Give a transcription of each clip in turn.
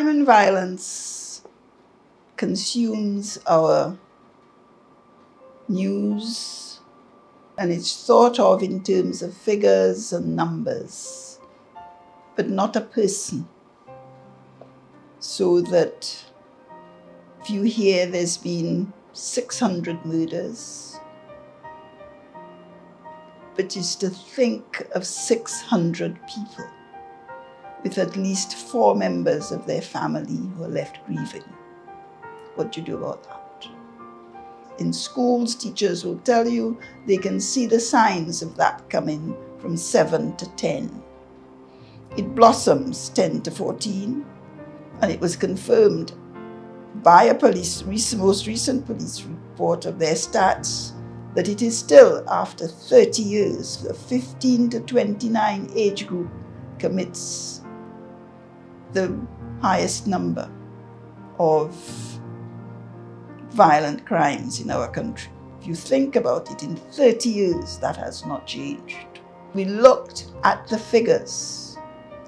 Crime and violence consumes our news, and it's thought of in terms of figures and numbers, but not a person. So that if you hear there's been 600 murders, but is to think of 600 people with at least 4 members of their family who are left grieving. What do you do about that? In schools, teachers will tell you they can see the signs of that coming from 7 to 10. It blossoms 10 to 14, and it was confirmed by a most recent police report of their stats that it is still, after 30 years, the 15 to 29 age group commits the highest number of violent crimes in our country. If you think about it, in 30 years, that has not changed. We looked at the figures,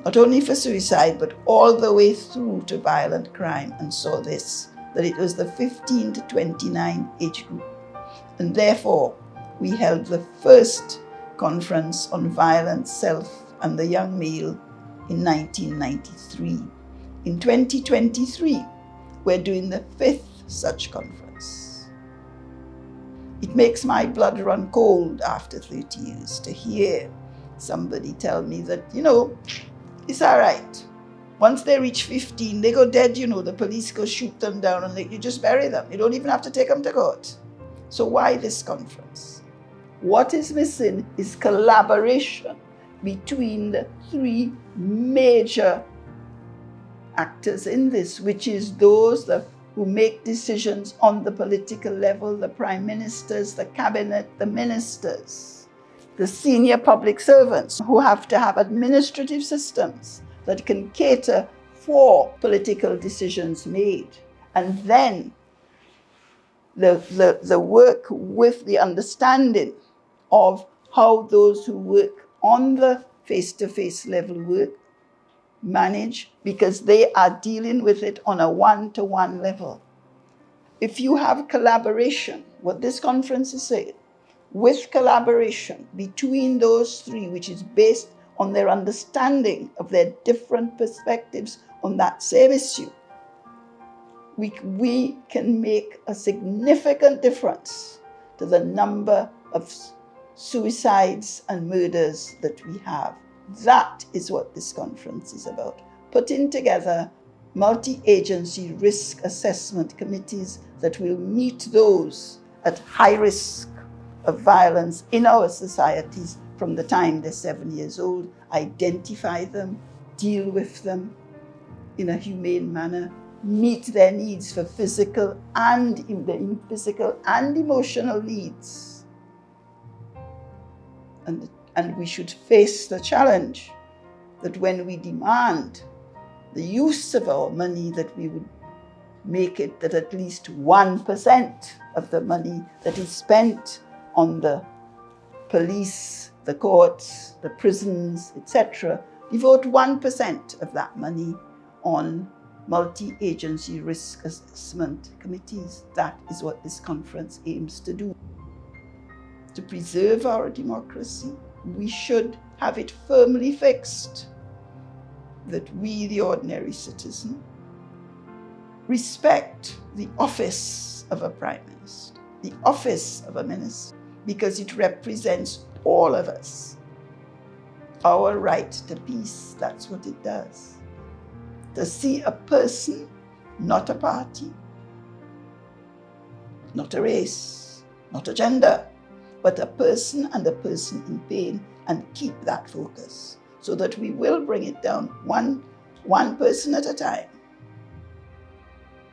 not only for suicide, but all the way through to violent crime, and saw this, that it was the 15 to 29 age group. And therefore, we held the first conference on violence, self, and the young male in 1993. In 2023, we're doing the 5th such conference. It makes my blood run cold after 30 years to hear somebody tell me that, it's all right. Once they reach 15, they go dead, the police go shoot them down and you just bury them. You don't even have to take them to court. So why this conference? What is missing is collaboration between the 3 major actors in this, which is those who make decisions on the political level, the prime ministers, the cabinet, the ministers, the senior public servants who have to have administrative systems that can cater for political decisions made. And then the work with the understanding of how those who work on the face-to-face level work manage, because they are dealing with it on a one-to-one level. If you have collaboration, what this conference is saying, with collaboration between those 3, which is based on their understanding of their different perspectives on that same issue, we can make a significant difference to the number of suicides and murders that we have. That is what this conference is about. Putting together multi-agency risk assessment committees that will meet those at high risk of violence in our societies from the time they're 7 years old, identify them, deal with them in a humane manner, meet their needs for physical and emotional needs. And we should face the challenge that when we demand the use of our money, that we would make it that at least 1% of the money that is spent on the police, the courts, the prisons, etc., devote 1% of that money on multi-agency risk assessment committees. That is what this conference aims to do. To preserve our democracy, we should have it firmly fixed that we, the ordinary citizen, respect the office of a prime minister, the office of a minister, because it represents all of us. Our right to peace, that's what it does. To see a person, not a party, not a race, not a gender, but a person and a person in pain, and keep that focus so that we will bring it down one person at a time.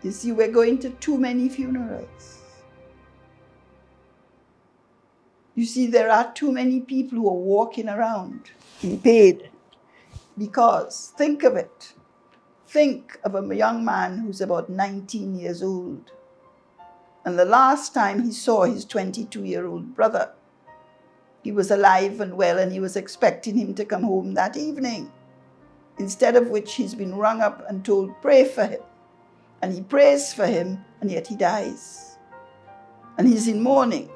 You see, we're going to too many funerals. You see, there are too many people who are walking around in pain because, think of it, think of a young man who's about 19 years old. And the last time he saw his 22-year-old brother, he was alive and well, and he was expecting him to come home that evening. instead of which he's been rung up and told, pray for him. And he prays for him, and yet he dies. And he's in mourning,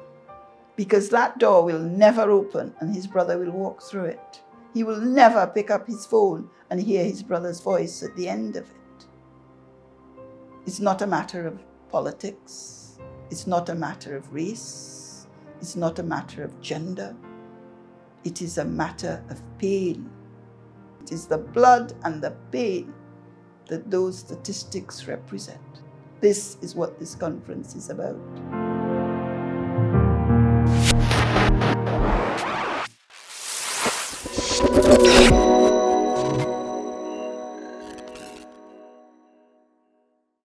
because that door will never open and his brother will walk through it. He will never pick up his phone and hear his brother's voice at the end of it. It's not a matter of politics. It's not a matter of race. It's not a matter of gender. It is a matter of pain. It is the blood and the pain that those statistics represent. This is what this conference is about.